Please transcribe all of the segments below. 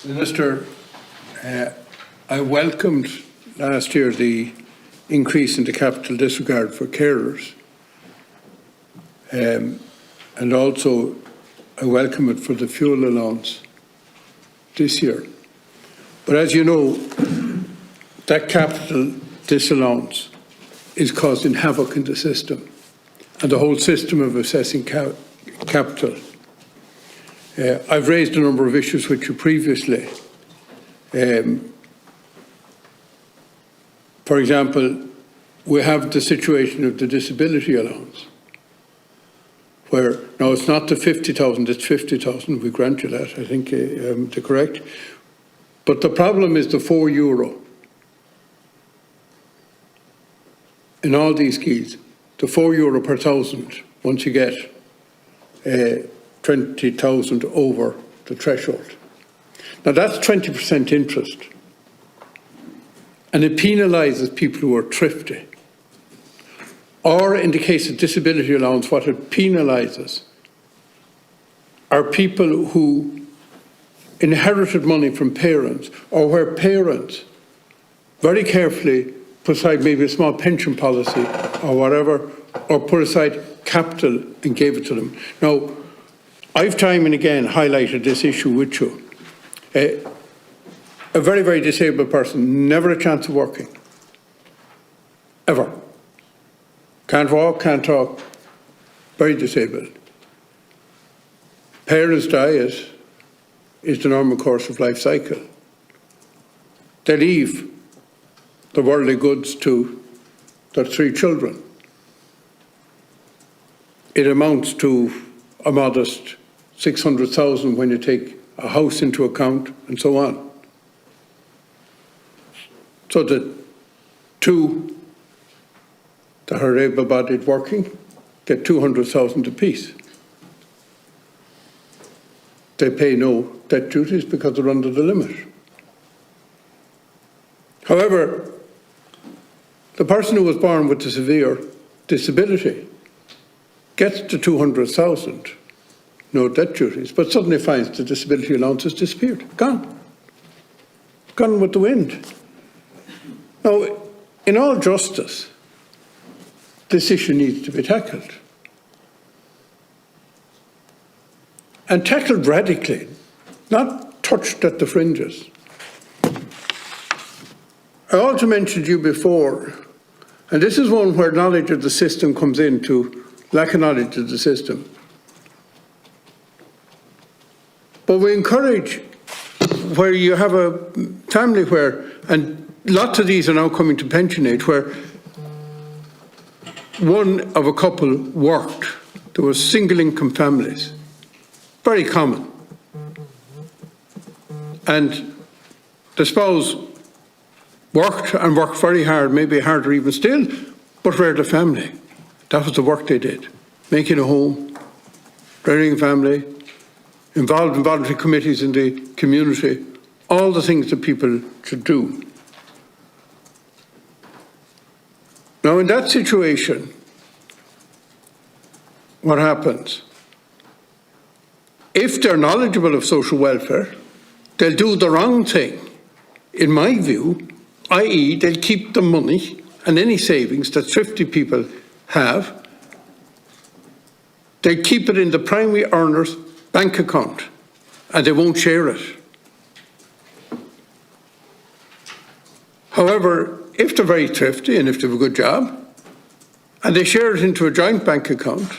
Minister, I welcomed last year the increase in the capital disregard for carers, and also I welcome it for the fuel allowance this year. But as you know, that capital disallowance is causing havoc in the system and the whole system of assessing capital. I've raised a number of issues with you previously. For example, we have the situation of the disability allowance, where now it's not the 50,000, it's 50,000, we grant you that, I think they're correct. But the problem is the €4 in all these schemes, the €4 per thousand once you get 20,000 over the threshold. Now that's 20% interest, and it penalises people who are thrifty. Or in the case of disability allowance, what it penalises are people who inherited money from parents, or where parents very carefully put aside maybe a small pension policy or whatever, or put aside capital and gave it to them. Now, I've time and again highlighted this issue with you. A very, very disabled person, never a chance of working, ever. Can't walk, can't talk, very disabled. Parents die is the normal course of life cycle. They leave the worldly goods to their 3 children. It amounts to a modest 600,000 when you take a house into account and so on. So the 2 that are able-bodied working get 200,000 apiece. They pay no debt duties because they're under the limit. However, the person who was born with a severe disability gets the 200,000, no debt duties, but suddenly finds the disability allowance has disappeared, gone with the wind. Now, in all justice, this issue needs to be tackled. And tackled radically, not touched at the fringes. I also mentioned to you before, and this is one where knowledge of the system comes into lack of knowledge of the system. But we encourage where you have a family where, and lots of these are now coming to pension age, where one of a couple worked. There were single income families, very common. And the spouse worked and worked very hard, maybe harder even still, but reared a family. That was the work they did. Making a home, rearing a family, involved in voluntary committees in the community, all the things that people should do. Now, in that situation, what happens? If they're knowledgeable of social welfare, they'll do the wrong thing, in my view, i.e. they'll keep the money and any savings that thrifty people have, they keep it in the primary earner's bank account and they won't share it. However, if they're very thrifty and if they have a good job and they share it into a joint bank account,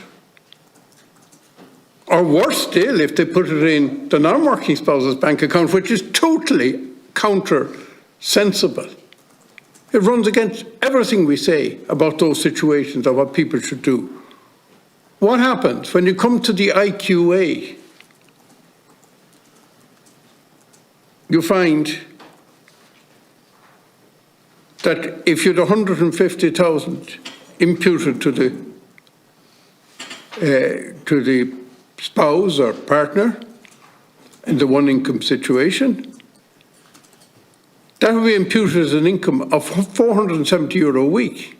or worse still, if they put it in the non-working spouse's bank account, which is totally counter-sensible. It runs against everything we say about those situations of what people should do. What happens when you come to the IQA? You find that if you had 150,000 imputed to the spouse or partner in the one income situation, that would be imputed as an income of €470 a week.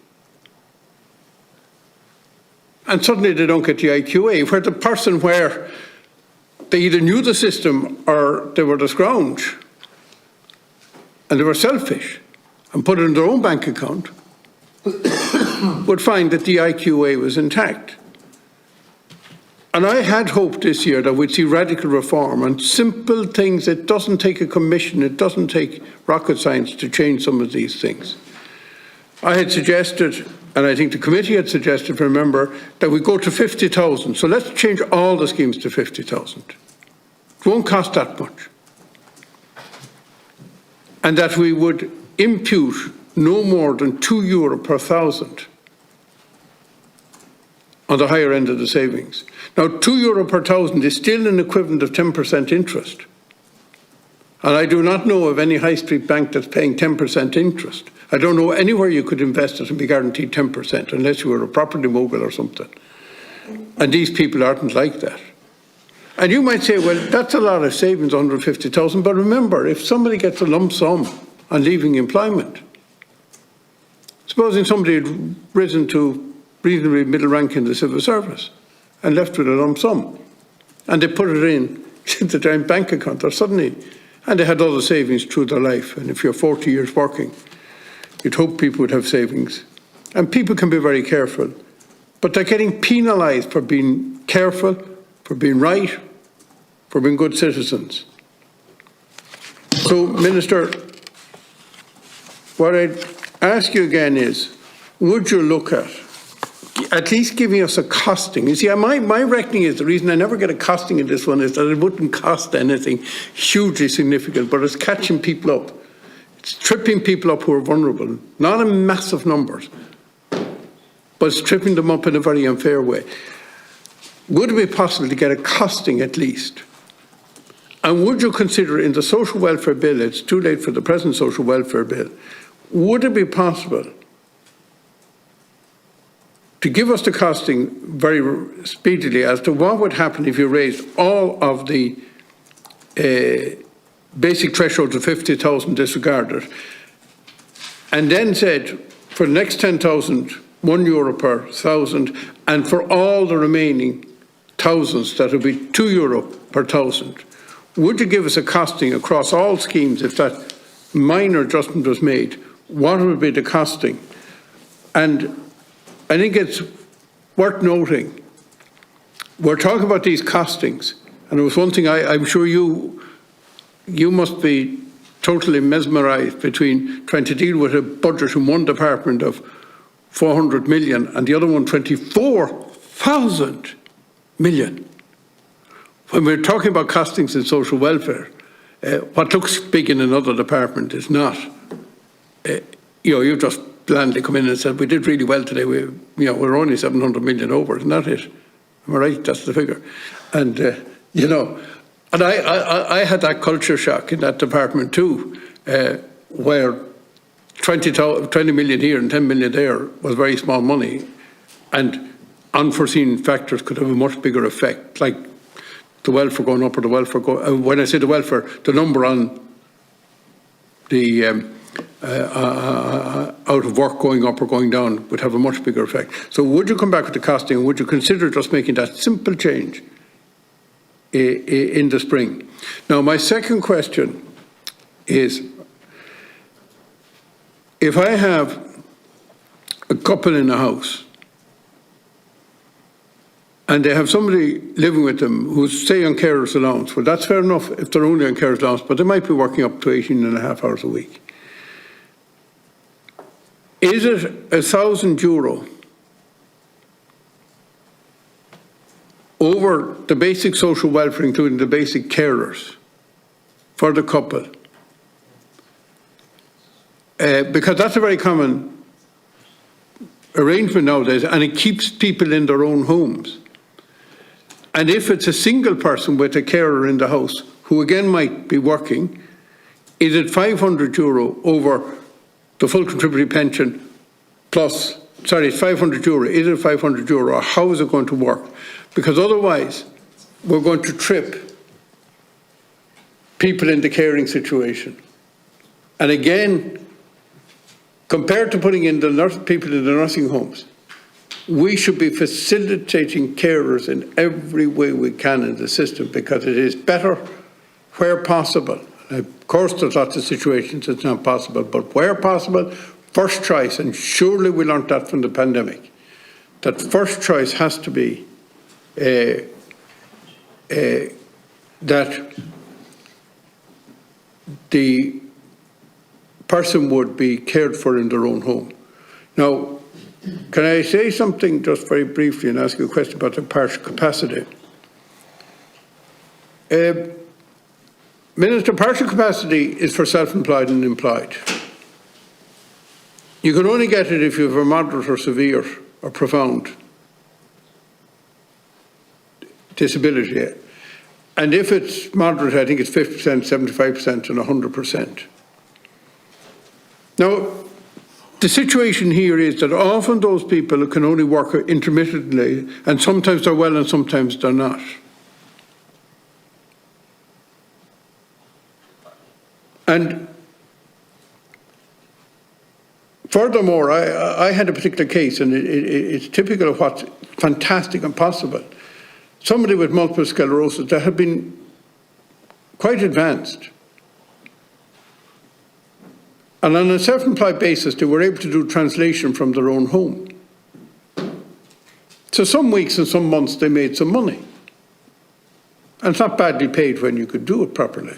And suddenly they don't get the IQA, where the person where they either knew the system or they were the scrounge, and they were selfish and put it in their own bank account, would find that the IQA was intact. And I had hoped this year that we'd see radical reform and simple things. It doesn't take a commission, it doesn't take rocket science to change some of these things. I had suggested, and I think the committee had suggested, remember, that we go to 50,000. So let's change all the schemes to 50,000. It won't cost that much. And that we would impute no more than €2 per thousand on the higher end of the savings. Now, €2 per thousand is still an equivalent of 10% interest. And I do not know of any high street bank that's paying 10% interest. I don't know anywhere you could invest it and be guaranteed 10%, unless you were a property mogul or something. And these people aren't like that. And you might say, well, that's a lot of savings, 150,000. But remember, if somebody gets a lump sum on leaving employment, supposing somebody had risen to reasonably middle rank in the civil service and left with a lump sum, and they put it in the joint bank account, or suddenly, and they had other savings through their life. And if you're 40 years working, you'd hope people would have savings. And people can be very careful, but they're getting penalised for being careful, for being right, for being good citizens. So, Minister, what I'd ask you again is, would you look at least giving us a costing? You see, my reckoning is, the reason I never get a costing in this one is that it wouldn't cost anything hugely significant, but it's catching people up. It's tripping people up who are vulnerable, not in massive numbers, but it's tripping them up in a very unfair way. Would it be possible to get a costing at least? And would you consider in the social welfare bill, it's too late for the present social welfare bill, would it be possible to give us the costing very speedily as to what would happen if you raised all of the basic threshold to 50,000 disregarded, and then said for the next 10,000, €1 per thousand, and for all the remaining thousands, that would be €2 per thousand. Would you give us a costing across all schemes if that minor adjustment was made? What would be the costing? And I think it's worth noting, we're talking about these costings, and it was one thing I'm sure you must be totally mesmerised between trying to deal with a budget in one department of 400 million and the other one 24,000 million. When we're talking about costings in social welfare, what looks big in another department is not. You just blandly come in and said, we did really well today. We're only 700 million over, isn't that it? Am I right? That's the figure. And, and I had that culture shock in that department too, where 20 million here and 10 million there was very small money, and unforeseen factors could have a much bigger effect, like the welfare going up or the welfare going. When I say the welfare, the number on the out of work going up or going down would have a much bigger effect. So would you come back with the costing, and would you consider just making that simple change in the spring? Now, my second question is, if I have a couple in a house and they have somebody living with them who's, say, on carer's allowance, well, that's fair enough if they're only on carer's allowance, but they might be working up to 18.5 hours a week. Is it €1,000 over the basic social welfare, including the basic carers, for the couple? Because that's a very common arrangement nowadays, and it keeps people in their own homes. And if it's a single person with a carer in the house, who again might be working, is it €500 over the full contributory pension plus, sorry, it's €500, is it €500, or how is it going to work? Because otherwise, we're going to trip people in the caring situation. And again, compared to putting in the people in the nursing homes, we should be facilitating carers in every way we can in the system, because it is better where possible. Of course, there's lots of situations it's not possible, but where possible, first choice, and surely we learned that from the pandemic, that first choice has to be that the person would be cared for in their own home. Now, can I say something just very briefly and ask you a question about the partial capacity? Minister, partial capacity is for self-employed and employed. You can only get it if you have a moderate or severe or profound disability. And if it's moderate, I think it's 50%, 75% and 100%. Now, the situation here is that often those people who can only work intermittently, and sometimes they're well and sometimes they're not. And furthermore, I had a particular case, and it's typical of what's fantastic and possible. Somebody with multiple sclerosis that had been quite advanced. And on a self-employed basis, they were able to do translation from their own home. So some weeks and some months they made some money. And it's not badly paid when you could do it properly.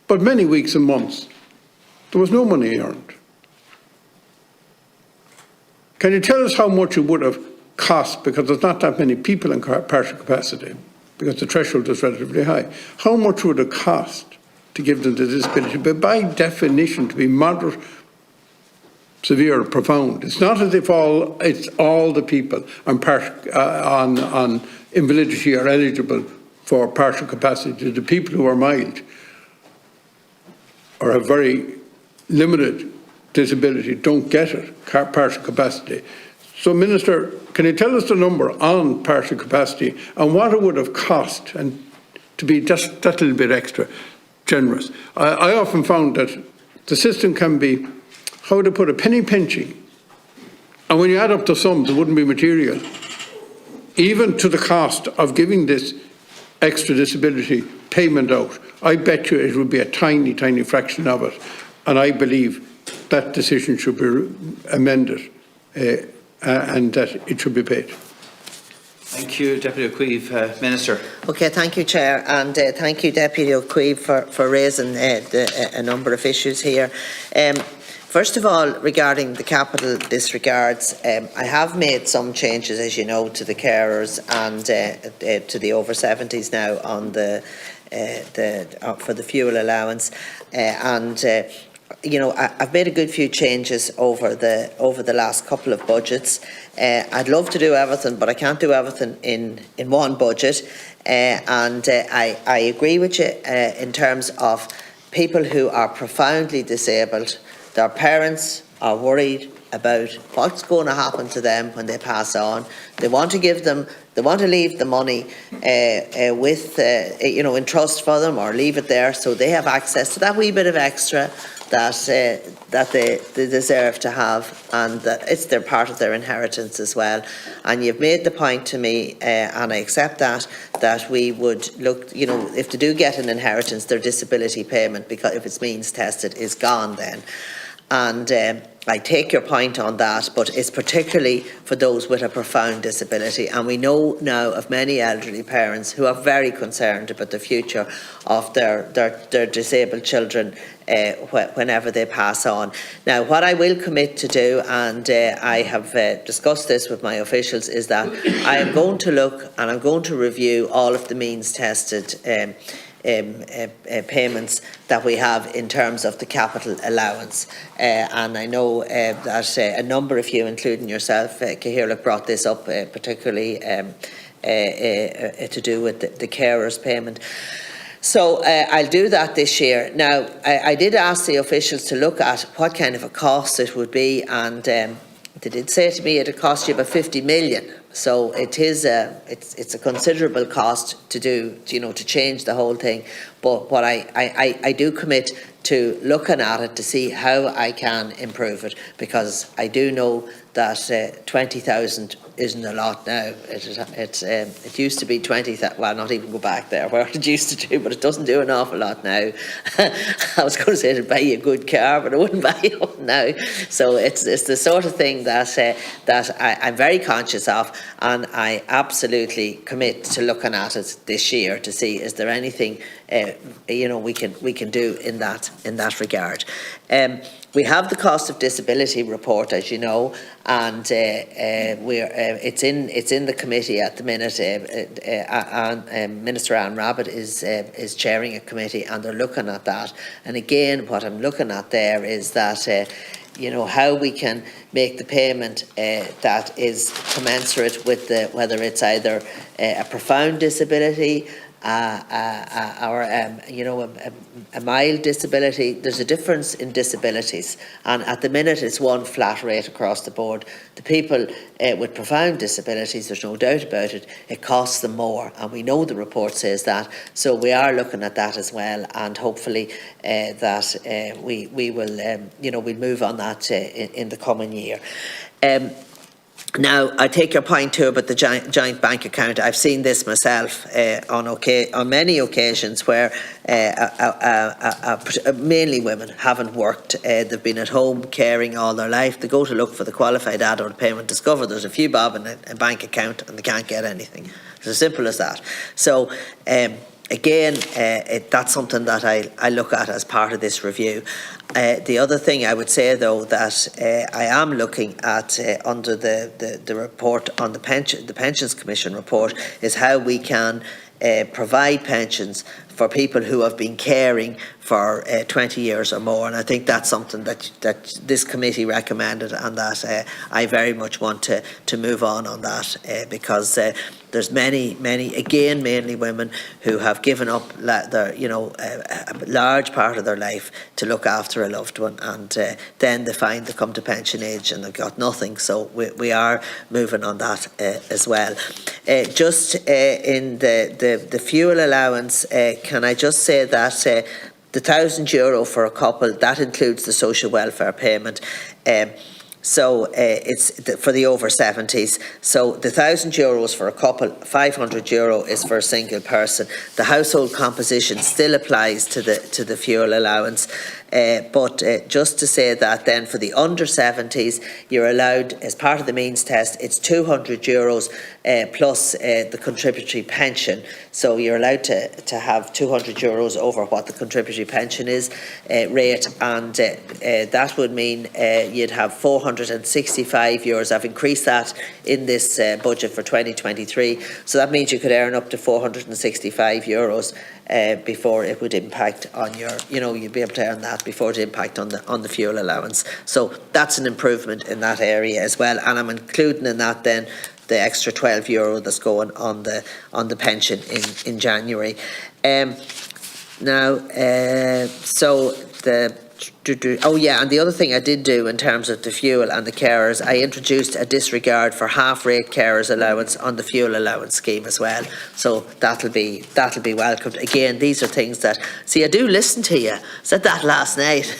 But many weeks and months, there was no money earned. Can you tell us how much it would have cost, because there's not that many people in partial capacity, because the threshold is relatively high. How much would it cost to give them the disability? But by definition, to be moderate, severe, or profound. It's not as if it's all the people on invalidity are eligible for partial capacity. The people who are mild or have very limited disability don't get it, partial capacity. So, Minister, can you tell us the number on partial capacity and what it would have cost, and to be just that little bit extra generous? I often found that the system can be, how to put a penny pinching, and when you add up the sums, it wouldn't be material, even to the cost of giving this extra disability payment out. I bet you it would be a tiny, tiny fraction of it, and I believe that decision should be amended. And that it should be paid. Thank you, Deputy Ó Cuív. Minister. Okay, thank you, Chair, and thank you, Deputy Ó Cuív, for raising a number of issues here. First of all, regarding the capital disregards, I have made some changes, as you know, to the carers and to the over 70s now on for the fuel allowance, you know, I've made a good few changes over the last couple of budgets. I'd love to do everything, but I can't do everything in one budget. I agree with you in terms of people who are profoundly disabled. Their parents are worried about what's going to happen to them when they pass on. They want to leave the money you know, in trust for them, or leave it there so they have access to that wee bit of extra that they deserve to have, and that it's their part of their inheritance as well. And you've made the point to me, and I accept that we would look, you know, if they do get an inheritance, their disability payment, because if it's means tested, is gone then. And I take your point on that, but it's particularly for those with a profound disability. And we know now of many elderly parents who are very concerned about the future of their disabled children whenever they pass on. Now, what I will commit to do, and I have discussed this with my officials, is that I am going to look and I'm going to review all of the means tested payments that we have in terms of the capital allowance, and I know that a number of you, including yourself, Cahirla, brought this up, particularly to do with the carers payment. So I'll do that this year. Now, I did ask the officials to look at what kind of a cost it would be, and they did say to me it'd cost you about 50 million. So it is it's a considerable cost to do, you know, to change the whole thing. But what I do commit to looking at it to see how I can improve it, because I do know that 20,000 isn't a lot now. It used to be 20,000. Well, not even go back there where it used to do, but it doesn't do an awful lot now. I was going to say it'd buy you a good car, but it wouldn't buy you one now. So it's the sort of thing that I'm very conscious of, and I absolutely commit to looking at it this year to see is there anything we can do in that regard. We have the cost of disability report, as you know, and it's in the committee at the minute. Minister Anne Rabbitte is chairing a committee, and they're looking at that. And again, what I'm looking at there is that how we can make the payment that is commensurate with whether it's either a profound disability or a mild disability. There's a difference in disabilities, and at the minute it's one flat rate across the board. The people with profound disabilities, there's no doubt about it, it costs them more, and we know the report says that. So we are looking at that as well, and hopefully that we will we'll move on that in the coming year. Now, I take your point too about the joint bank account. I've seen this myself on many occasions where mainly women haven't worked. They've been at home caring all their life. They go to look for the qualified adult payment, discover there's a few bob in a bank account, and they can't get anything. It's as simple as that. So, again, that's something that I look at as part of this review. The other thing I would say, though, that I am looking at under the report on the Pensions Commission report is how we can provide pensions for people who have been caring for 20 years or more, and I think that's something that this committee recommended, and that I very much want to move on that because there's many again mainly women who have given up their a large part of their life to look after a loved one, and then they find they come to pension age and they've got nothing. So we are moving on that as well. Just in the fuel allowance, can I just say that the €1,000 for a couple, that includes the social welfare payment. So it's for the over 70s. So the €1,000 for a couple, €500 is for a single person. The household composition still applies to the fuel allowance. But just to say that then for the under 70s, you're allowed, as part of the means test, it's €200 plus the contributory pension. So you're allowed to have €200 over what the contributory pension is rate, and that would mean you'd have €465. I've increased that in this budget for 2023. So that means you could earn up to €465 before it would impact on your, you'd be able to earn that before it impact on the fuel allowance. So that's an improvement in that area as well, and I'm including in that then the extra €12 that's going on the pension in January. So and the other thing I did do in terms of the fuel and the carers, I introduced a disregard for half-rate carers allowance on the fuel allowance scheme as well. So that'll be welcomed. Again, these are things that, see, I do listen to you. I said that last night.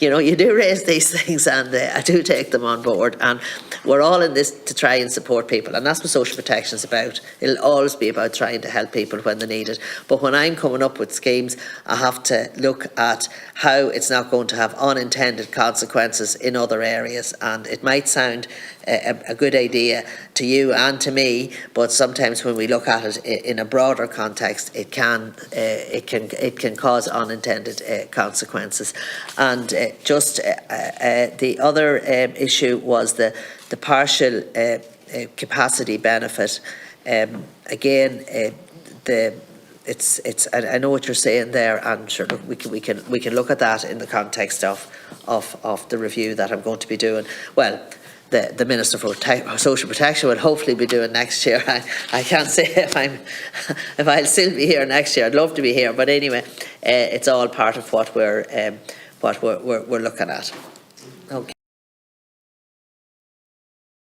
You do raise these things, and I do take them on board. And we're all in this to try and support people, and that's what social protection is about. It'll always be about trying to help people when they need it. But when I'm coming up with schemes, I have to look at how it's not going to have unintended consequences in other areas, and it might sound a good idea to you and to me, but sometimes when we look at it in a broader context, it can cause unintended consequences. And the other issue was the partial capacity benefit. Again, I know what you're saying there, and sure, look, we can look at that in the context of the review that I'm going to be doing. Well, the Minister for Social Protection will hopefully be doing next year. I can't say if I'll still be here next year. I'd love to be here, but anyway, it's all part of what we're looking at.